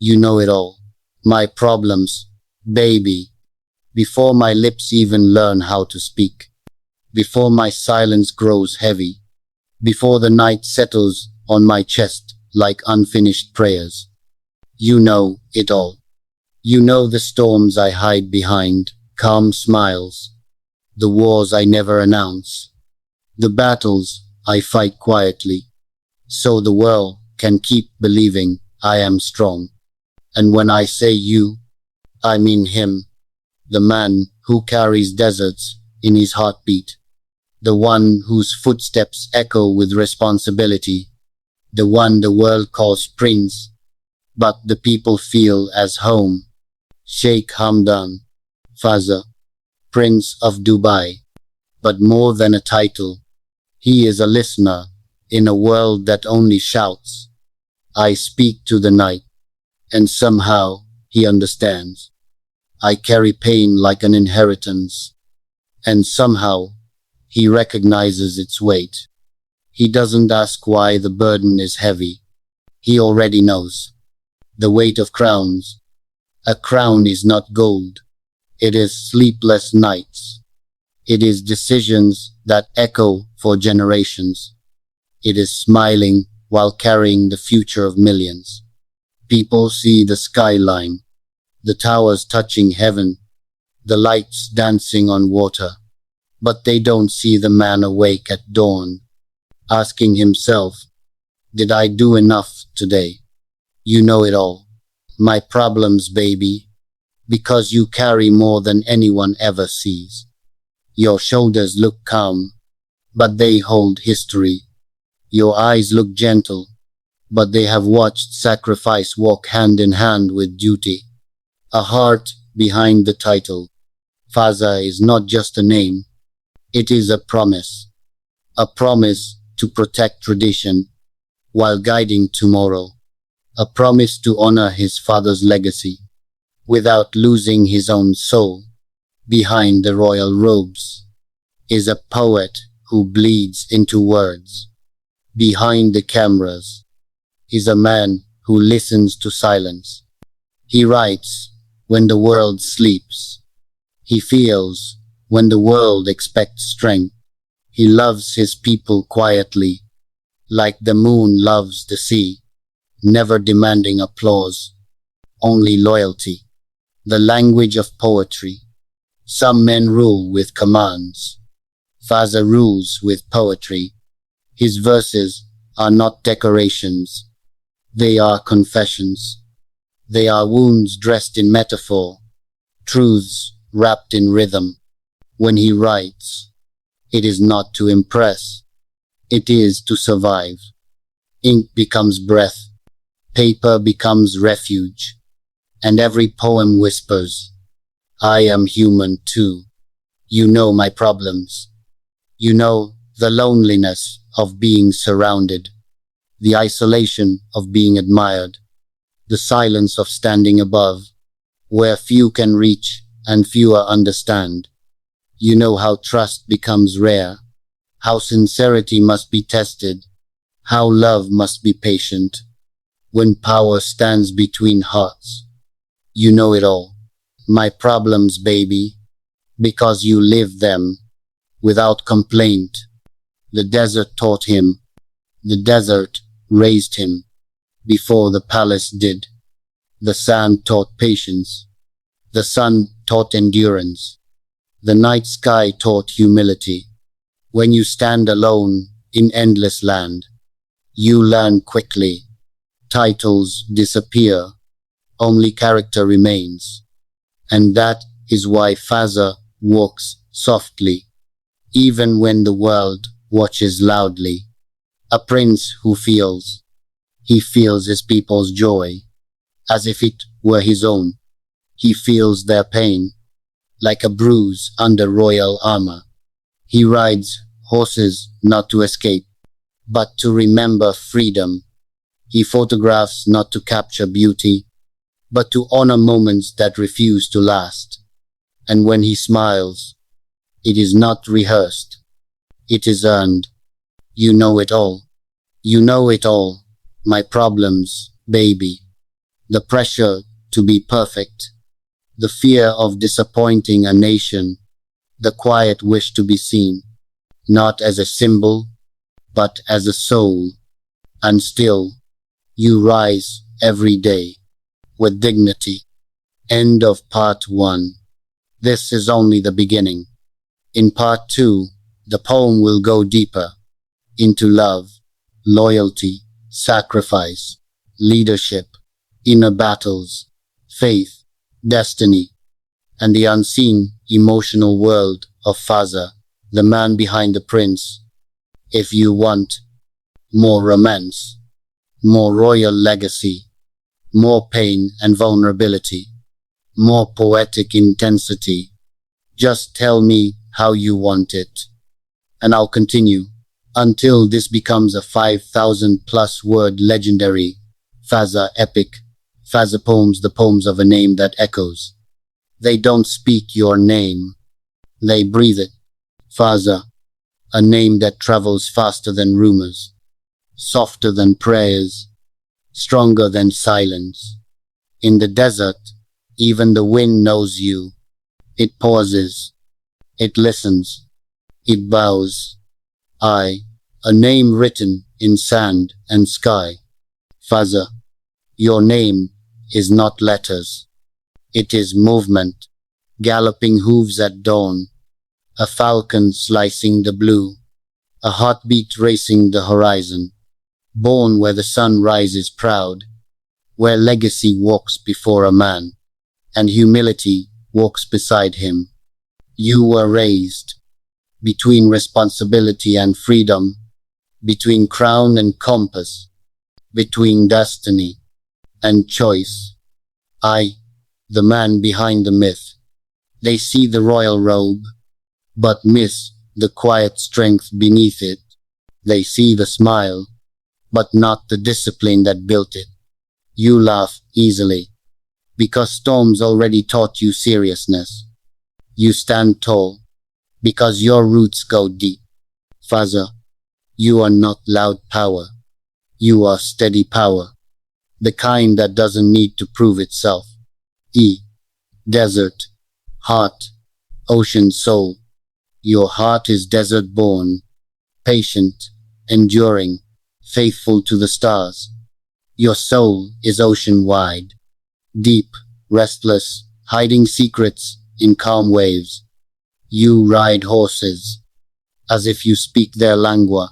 You know it all. My problems, baby. Before my lips even learn how to speak. Before my silence grows heavy. Before the night settles on my chest like unfinished prayers. You know it all. You know the storms I hide behind calm smiles. The wars I never announce. The battles I fight quietly. So the world can keep believing I am strong. And when I say you, I mean him. The man who carries deserts in his heartbeat. The one whose footsteps echo with responsibility. The one the world calls prince, but the people feel as home. Sheikh Hamdan Fazza, Prince of Dubai. But more than a title, he is a listener in a world that only shouts. I speak to the night, and somehow he understands. I carry pain like an inheritance, and somehow he recognizes its weight. He doesn't ask why the burden is heavy. He already knows. The weight of crowns. A crown is not gold. It is sleepless nights. It is decisions that echo for generations. It is smiling while carrying the future of millions. People see the skyline, the towers touching heaven, the lights dancing on water, but they don't see the man awake at dawn, asking himself, did I do enough today? You know it all. My problems, baby, because you carry more than anyone ever sees. Your shoulders look calm, but they hold history. Your eyes look gentle, but they have watched sacrifice walk hand in hand with duty. A heart behind the title. Fazza is not just a name. It is a promise. A promise to protect tradition while guiding tomorrow. A promise to honor his father's legacy without losing his own soul. Behind the royal robes is a poet who bleeds into words. Behind the cameras is a man who listens to silence. He writes when the world sleeps. He feels when the world expects strength. He loves his people quietly, like the moon loves the sea, never demanding applause, only loyalty. The language of poetry. Some men rule with commands. Fazza rules with poetry. His verses are not decorations. They are confessions. They are wounds dressed in metaphor, truths wrapped in rhythm. When he writes, it is not to impress. It is to survive. Ink becomes breath. Paper becomes refuge. And every poem whispers, I am human too. You know my problems. You know the loneliness of being surrounded, the isolation of being admired, the silence of standing above, where few can reach and fewer understand. You know how trust becomes rare, how sincerity must be tested, how love must be patient, when power stands between hearts. You know it all. My problems, baby, because you live them without complaint. The desert taught him. The desert raised him before the palace did. The sand taught patience. The sun taught endurance. The night sky taught humility. When you stand alone in endless land, you learn quickly. Titles disappear. Only character remains. And that is why Fazza walks softly, even when the world watches loudly. A prince who feels. He feels his people's joy, as if it were his own. He feels their pain, like a bruise under royal armor. He rides horses not to escape, but to remember freedom. He photographs not to capture beauty, but to honor moments that refuse to last. And when he smiles, it is not rehearsed. It is earned. You know it all. You know it all. My problems, baby. the pressure to be perfect, the fear of disappointing a nation, the quiet wish to be seen, not as a symbol, but as a soul. And still, you rise every day with dignity. End of part 1. This is only the beginning. In part 2, the poem will go deeper into love, loyalty, sacrifice, leadership, inner battles, faith, destiny, and the unseen emotional world of Fazza, the man behind the prince. If you want more romance, more royal legacy, more pain and vulnerability, more poetic intensity, just tell me how you want it, and I'll continue until this becomes a 5,000 plus word legendary Fazza epic. Fazza poems, the poems of a name that echoes. They don't speak your name, they breathe it. Fazza, a name that travels faster than rumors, softer than prayers, stronger than silence. In the desert, even the wind knows you. It pauses, it listens, it bows. I, a name written in sand and sky. Fazza, your name is not letters. It is movement, galloping hooves at dawn, a falcon slicing the blue, a heartbeat racing the horizon, born where the sun rises proud, where legacy walks before a man, and humility walks beside him. You were raised between responsibility and freedom, between crown and compass, between destiny and choice. I, the man behind the myth. They see the royal robe, but miss the quiet strength beneath it. They see the smile, but not the discipline that built it. You laugh easily, because storms already taught you seriousness. You stand tall, because your roots go deep. Fazza, you are not loud power. You are steady power, the kind that doesn't need to prove itself. Desert, heart, ocean soul. Your heart is desert born, patient, enduring, faithful to the stars. Your soul is ocean wide, deep, restless, hiding secrets in calm waves. You ride horses, as if you speak their lingua,